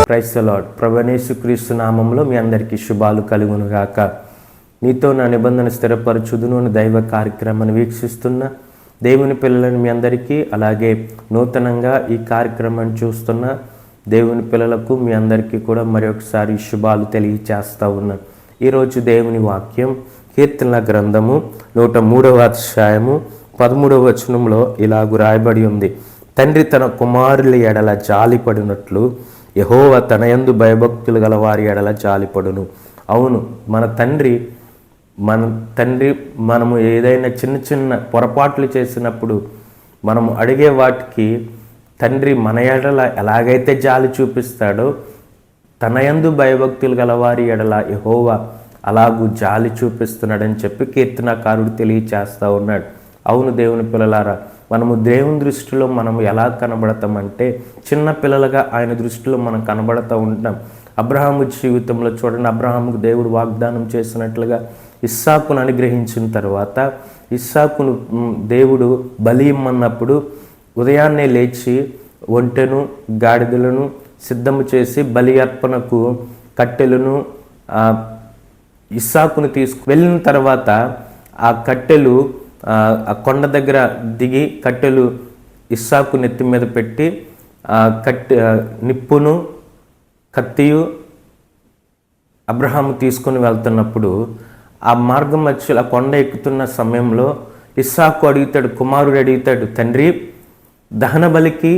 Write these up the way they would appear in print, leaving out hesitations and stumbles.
Praise the lord. ప్రభువైన యేసుక్రీస్తు నామములో మీ అందరికీ శుభాలు కలుగును గాక. నీతో నా నిబంధన స్థిరపరచుదును అనే దైవ కార్యక్రమాన్ని వీక్షిస్తున్న దేవుని పిల్లలను మీ అందరికీ, అలాగే నూతనంగా ఈ కార్యక్రమాన్ని చూస్తున్న దేవుని పిల్లలకు మీ అందరికీ కూడా మరొకసారి శుభాలు తెలియచేస్తూ ఉన్నాను. ఈరోజు దేవుని వాక్యం కీర్తనల గ్రంథము 103వ అధ్యాయము 13వ వచనంలో ఇలాగు రాయబడి ఉంది. తండ్రి తన కుమారుల ఎడల జాలిపడినట్లు యెహోవా తన యందు భయభక్తులు గల వారి ఎడల జాలిపడును. అవును, మన తండ్రి మనము ఏదైనా చిన్న చిన్న పొరపాట్లు చేసినప్పుడు మనము అడిగే వాటికి తండ్రి మన ఎడల ఎలాగైతే జాలి చూపిస్తాడో తన యందు భయభక్తులు గల వారి ఎడల యెహోవా అలాగూ జాలి చూపిస్తున్నాడని చెప్పి కీర్తనకారుడు తెలియచేస్తూ ఉన్నాడు. అవును దేవుని పిల్లలారా, మనము దేవుని దృష్టిలో మనము ఎలా కనబడతామంటే చిన్న పిల్లలుగా ఆయన దృష్టిలో మనం కనబడుతూ ఉంటాం. అబ్రహాము జీవితంలో చూడండి, అబ్రహాముకు దేవుడు వాగ్దానం చేసినట్లుగా ఇస్సాకును అనుగ్రహించిన తర్వాత ఇస్సాకును దేవుడు బలి ఇమ్మన్నప్పుడు ఉదయాన్నే లేచి ఒంటెను గాడిదలను సిద్ధము చేసి బలి అర్పణకు కట్టెలను ఇస్సాకును వెళ్ళిన తర్వాత ఆ కట్టెలు ఆ కొండ దగ్గర దిగి కట్టెలు ఇస్సాకు నెత్తి మీద పెట్టి నిప్పును కత్తియు అబ్రహాము తీసుకొని వెళ్తున్నప్పుడు ఆ మార్గం మధ్యలో ఆ కొండ ఎక్కుతున్న సమయంలో ఇస్సాకు కుమారుడు అడుగుతాడు, తండ్రి దహన బలికి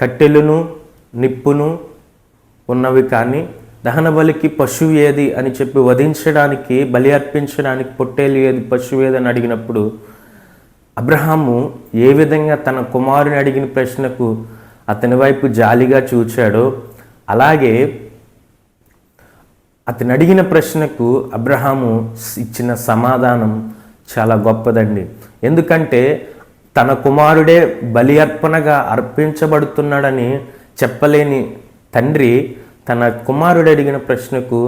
కట్టెలును నిప్పును ఉన్నవి, కానీ దహన బలికి పశువు ఏది అని చెప్పి వధించడానికి బలి అర్పించడానికి పొట్టేలు ఏది పశువు ఏది అని అడిగినప్పుడు అబ్రహాము ఏ విధంగా తన కుమారుని అడిగిన ప్రశ్నకు అతని వైపు జాలిగా చూచాడో అలాగే అతను అడిగిన ప్రశ్నకు అబ్రహాము ఇచ్చిన సమాధానం చాలా గొప్పదండి. ఎందుకంటే తన కుమారుడే బలి అర్పణగా అర్పించబడుతున్నాడని చెప్పలేని తండ్రి తన కుమారుడు అడిగిన ప్రశ్నకు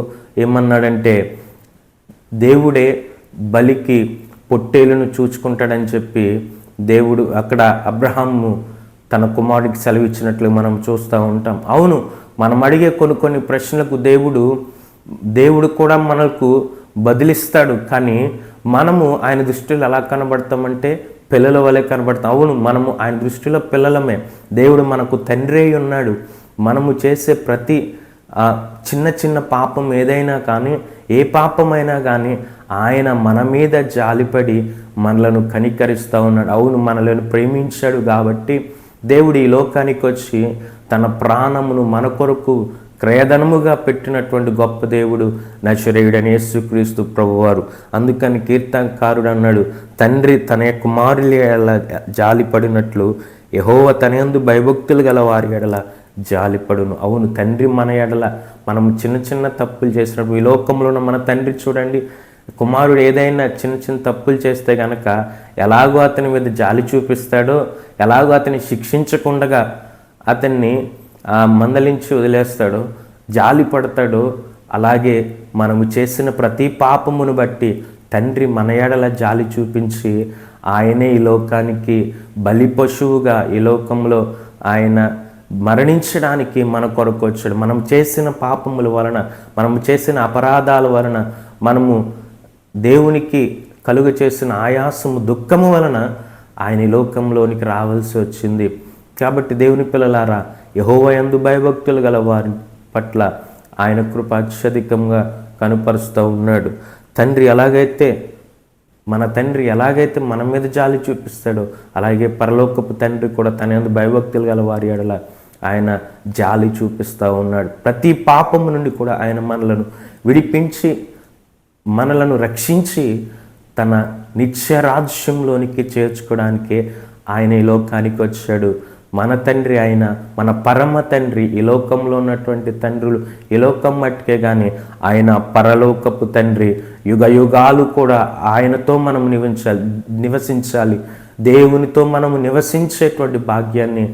ఏమన్నాడంటే దేవుడే బలికి పొట్టేలును చూచుకుంటాడని చెప్పి దేవుడు అక్కడ అబ్రహాము తన కుమారుడికి సెలవిచ్చినట్లు మనం చూస్తూ ఉంటాం. అవును, మనం అడిగే కొన్ని ప్రశ్నలకు దేవుడు కూడా మనకు బదిలిస్తాడు, కానీ మనము ఆయన దృష్టిలో ఎలా కనబడతామంటే పిల్లల వలె కనబడతాం. అవును, మనము ఆయన దృష్టిలో పిల్లలమే. దేవుడు మనకు తండ్రి అయి ఉన్నాడు. మనము చేసే ప్రతి చిన్న చిన్న పాపం ఏదైనా కానీ, ఏ పాపమైనా కానీ ఆయన మన మీద జాలిపడి మనలను కనికరిస్తూ ఉన్నాడు. అవును, మనలను ప్రేమించాడు కాబట్టి దేవుడు ఈ లోకానికి వచ్చి తన ప్రాణమును మన కొరకు క్రయధనముగా పెట్టినటువంటి గొప్ప దేవుడు నజరేయుడైన యేసుక్రీస్తు ప్రభువారు. అందుకని కీర్తనకారుడు అన్నాడు, తండ్రి తన కుమారుల జాలిపడినట్లు యెహోవా తన యందు భయభక్తులు గల వారి ఎడల జాలిపడును. అవును, తండ్రి మన ఎడల మనము చిన్న చిన్న తప్పులు చేసినప్పుడు ఈ లోకంలో ఉన్న మన తండ్రి చూడండి, కుమారుడు ఏదైనా చిన్న చిన్న తప్పులు చేస్తే కనుక ఎలాగో అతని మీద జాలి చూపిస్తాడో, ఎలాగో అతన్ని శిక్షించకుండా అతన్ని మందలించి వదిలేస్తాడో, జాలి పడతాడో, అలాగే మనము చేసిన ప్రతి పాపమును బట్టి తండ్రి మన ఎడల జాలి చూపించి ఆయనే ఈ లోకానికి బలి పశువుగా ఈ లోకంలో ఆయన మరణించడానికి మన కొరకు వచ్చాడు. మనం చేసిన పాపముల వలన, మనము చేసిన అపరాధాల వలన, మనము దేవునికి కలుగ చేసిన ఆయాసము దుఃఖము వలన ఆయన ఈ లోకంలోనికి రావాల్సి వచ్చింది. కాబట్టి దేవుని పిల్లలారా, యెహోవా యందు భయభక్తులు గల వారి పట్ల ఆయన కృప అత్యధికంగా కనుపరుస్తూ ఉన్నాడు. మన తండ్రి ఎలాగైతే మన మీద జాలి చూపిస్తాడో అలాగే పరలోకపు తండ్రి కూడా తన యందు భయభక్తులు గల వారి ఎడల ఆయన జాలి చూపిస్తూ ఉన్నాడు. ప్రతి పాపము నుండి కూడా ఆయన మనలను విడిపించి మనలను రక్షించి తన నిత్యరాజ్యంలోనికి చేర్చుకోవడానికే ఆయన ఈ లోకానికి వచ్చాడు. మన తండ్రి ఆయన, మన పరమ తండ్రి, ఈ లోకంలో ఉన్నటువంటి తండ్రులు ఈ లోకం మట్టుకే కానీ ఆయన పరలోకపు తండ్రి. యుగ యుగాలు కూడా ఆయనతో మనం నివసించాలి. దేవునితో మనము నివసించేటువంటి భాగ్యాన్ని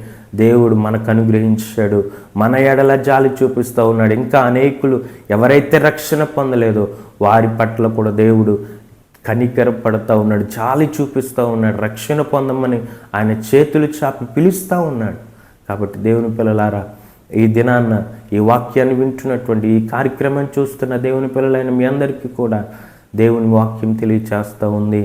దేవుడు మనకు అనుగ్రహించాడు. మన ఎడల జాలి చూపిస్తూ ఉన్నాడు. ఇంకా అనేకులు ఎవరైతే రక్షణ పొందలేదో వారి పట్ల కూడా దేవుడు కనికరపడుతూ ఉన్నాడు, జాలి చూపిస్తూ ఉన్నాడు, రక్షణ పొందమని ఆయన చేతులు చాపి పిలుస్తూ ఉన్నాడు. కాబట్టి దేవుని పిల్లలారా, ఈ దినాన్న ఈ వాక్యాన్ని వింటున్నటువంటి, ఈ కార్యక్రమాన్ని చూస్తున్న దేవుని పిల్లలైన మీ అందరికీ కూడా దేవుని వాక్యం తెలియచేస్తూ ఉంది.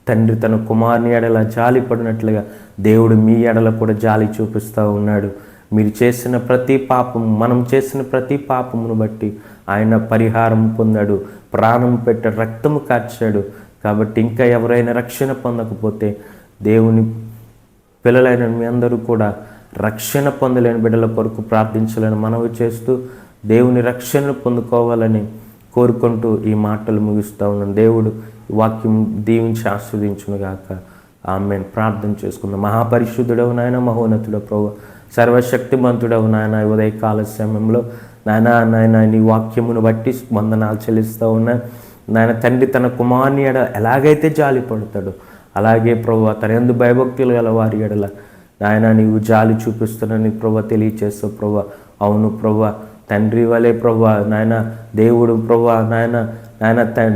తండ్రి తన కుమారుని ఎడల జాలి పడినట్లుగా దేవుడు మీ ఎడల కూడా జాలి చూపిస్తూ ఉన్నాడు. మీరు చేసిన ప్రతి పాపము, మనం చేసిన ప్రతి పాపమును బట్టి ఆయన పరిహారం పొందాడు, ప్రాణం పెట్టాడు, రక్తము కార్చాడు. కాబట్టి ఇంకా ఎవరైనా రక్షణ పొందకపోతే దేవుని పిల్లలైన మీ అందరూ కూడా రక్షణ పొందలేని బిడ్డల కొరకు ప్రార్థించాలని మనవి చేస్తూ దేవుని రక్షణను పొందుకోవాలని కోరుకుంటూ ఈ మాటలు ముగిస్తూ ఉన్నాను. దేవుడు ఈ వాక్యం దీవించి ఆస్వాదించునుగాక. ఆమేన్. ప్రార్థన చేసుకుందాం. మహాపరిశుద్ధుడవు నాయన, మహోన్నతుడ ప్రభువా, సర్వశక్తిమంతుడవు నాయన, ఉదయకాల సమయంలో నాయన నీ వాక్యమును బట్టి వందనాలు చెల్లిస్తూ ఉన్నా. నాయన తండ్రి తన కుమారుని ఎడ ఎలాగైతే జాలి పడతాడో అలాగే ప్రభువా తన యందు భయభక్తులు గల వారి ఎడల నాయన నీవు జాలి చూపిస్తున్నాని ప్రభువా తెలియచేస్తావు ప్రభువా. అవును ప్రభువా, తండ్రి వలే ప్రభువా నాయన దేవుడు ప్రభువా నాయన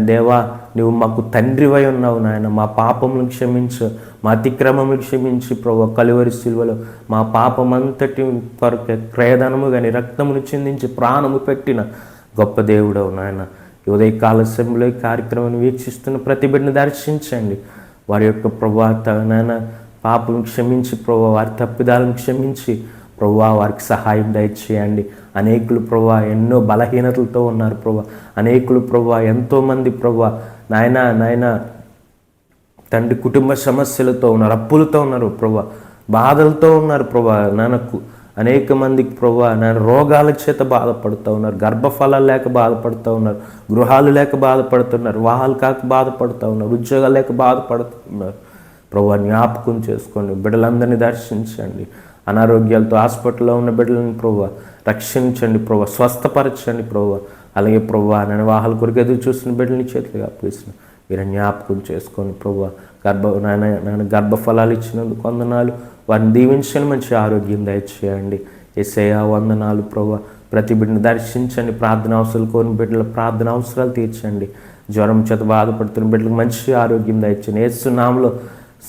దేవా నువ్వు మాకు తండ్రివై ఉన్నావు నాయన. మా పాపములను క్షమించు, మా అతిక్రమములు క్షమించి ప్రభువా కలువరి శిలువలో మా పాపమంతటి కొరకు క్రయధనము కానీ రక్తమును చిందించి ప్రాణము పెట్టిన గొప్ప దేవుడవు నాయన. ఉదయకాల సమయంలో ఈ కార్యక్రమాన్ని వీక్షిస్తున్న ప్రతి బిడ్డను దర్శించండి. వారి యొక్క ప్రభువా నాయన పాపలను క్షమించి ప్రభువా వారి తప్పిదాలను క్షమించి ప్రభువా వారికి సహాయం దయచేయండి. అనేకులు ప్రభువా ఎన్నో బలహీనతలతో ఉన్నారు ప్రభువా. అనేకులు ప్రభువా ఎంతోమంది ప్రభువా నాయన తండ్రి కుటుంబ సమస్యలతో ఉన్నారు, అప్పులతో ఉన్నారు ప్రభువా, బాధలతో ఉన్నారు ప్రభువా. నాన్నకు అనేక మందికి ప్రభువా నాయన రోగాల చేత బాధపడుతూ ఉన్నారు, గర్భఫలాలు లేక బాధపడుతూ ఉన్నారు, గృహాలు లేక బాధపడుతున్నారు, వాహాలు కాక బాధపడుతూ ఉన్నారు, ఉద్యోగాలు లేక బాధపడుతున్నారు. ప్రభువా జ్ఞాపకం చేసుకోండి, బిడ్డలందరినీ దర్శించండి. అనారోగ్యాలతో హాస్పిటల్లో ఉన్న బిడ్డలను ప్రభువా రక్షించండి ప్రభువా, స్వస్థపరచండి ప్రభువా. అలాగే ప్రభువా నేను వాహాల కొరకు ఎదురు చూస్తున్న బిడ్డలని చేతులుగా అప్పగిస్తున్నాను. మీరు జ్ఞాపకం చేసుకోండి ప్రభువా. నాయన గర్భఫలాలు ఇచ్చినందుకు వందనాలు. వారిని దీవించండి, మంచి ఆరోగ్యం దయచేయండి. యేసయ్యా వందనాలు ప్రభువా. ప్రతి బిడ్డను దర్శించండి. ప్రార్థన అవసరాలు కోరిన బిడ్డల ప్రార్థన అవసరాలు తీర్చండి. జ్వరం చేత బాధపడుతున్న బిడ్డలకు మంచి ఆరోగ్యం దయచేయండి. యేసు నామములో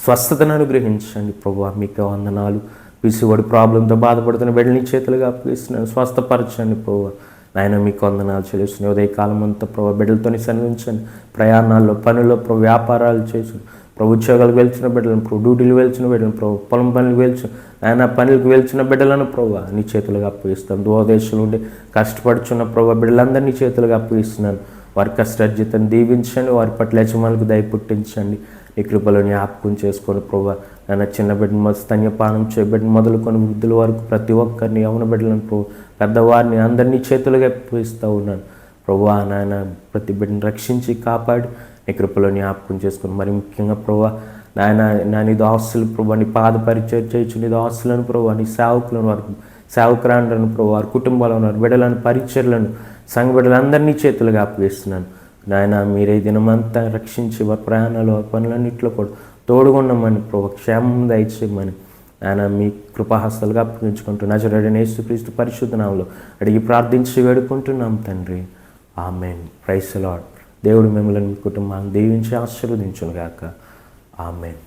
స్వస్థతను అనుగ్రహించండి ప్రభువా. మీకు వందనాలు. పిసివాడి ప్రాబ్లంతో బాధపడుతున్న బిడ్డని చేతులుగా అప్పగిస్తున్నాను. స్వస్థపరచండి ప్రభువా. నాయన మీకు వందనాలు చెల్లిస్తున్నాయి. ఉదయకాలం అంతా ప్రభు బిడ్డలతో సన్నిహించండి. ప్రయాణాల్లో, పనుల్లో ప్రభు వ్యాపారాలు చేసి ప్రభు ఉద్యోగాలకు వెళ్చిన బిడ్డలను, ప్రభు డ్యూటీలు వెళ్చిన బిడ్డలను, ప్రభు పొలం పనులకు వెళ్చిన ఆయన పనులకు వెళ్చిన బిడ్డలను ప్రభు నీ చేతులుగా అప్పగిస్తాను. దూరదేశం నుండి కష్టపడుచున్న ప్రభు బిడ్డలందరినీ చేతులుగా అప్పగిస్తున్నాను. వారి కష్టార్జితాన్ని దీవించండి. వారి పట్ల యజమానులకు దయ పుట్టించండి. నీ కృపలో జ్ఞాపకం చేసుకొని ప్రభు నాన్న చిన్న బిడ్డను స్తన్యపానం చేయబిడ్డను మొదలుకొని వృద్ధుల వరకు ప్రతి ఒక్కరిని యవన బిడ్డలను ప్రభు పెద్దవారిని అందరినీ చేతులుగా అప్పగిస్తూ ఉన్నాను ప్రభు. నాయన ప్రతి బిడ్డను రక్షించి కాపాడి నీ కృపలో జ్ఞాపకం చేసుకొని మరి ముఖ్యంగా ప్రభు నాయన నీ దాసులు ప్రభు నీ పాద పరిచయం చేయొచ్చు. నీ దాసులను ప్రభు నీ సేవకులను వారి సేవకురాండ్రను ప్రభు వారి కుటుంబాలను వారి బిడ్డలను పరిచర్లను సంఘ బిడ్డలందరినీ చేతులుగా అప్పగిస్తున్నాను నాయన. మీరే దినమంతా రక్షించి వారి ప్రయాణాలు వారి పనులన్నింటిలో కూడా తోడుగుండమని ప్రభు క్షేమం దయచేయమని ఆయన మీ కృపాహస్తాలుగా అప్పగించుకుంటూ నజరేయుడైన యేసుక్రీస్తు పరిశుద్ధ నామములో అడిగి ప్రార్థించి వేడుకుంటున్నాం తండ్రి. ఆమేన్. Praise the lord. దేవుడు మిమ్మల్ని మీ కుటుంబాన్ని దీవించి ఆశీర్వదించును గాక. ఆమేన్.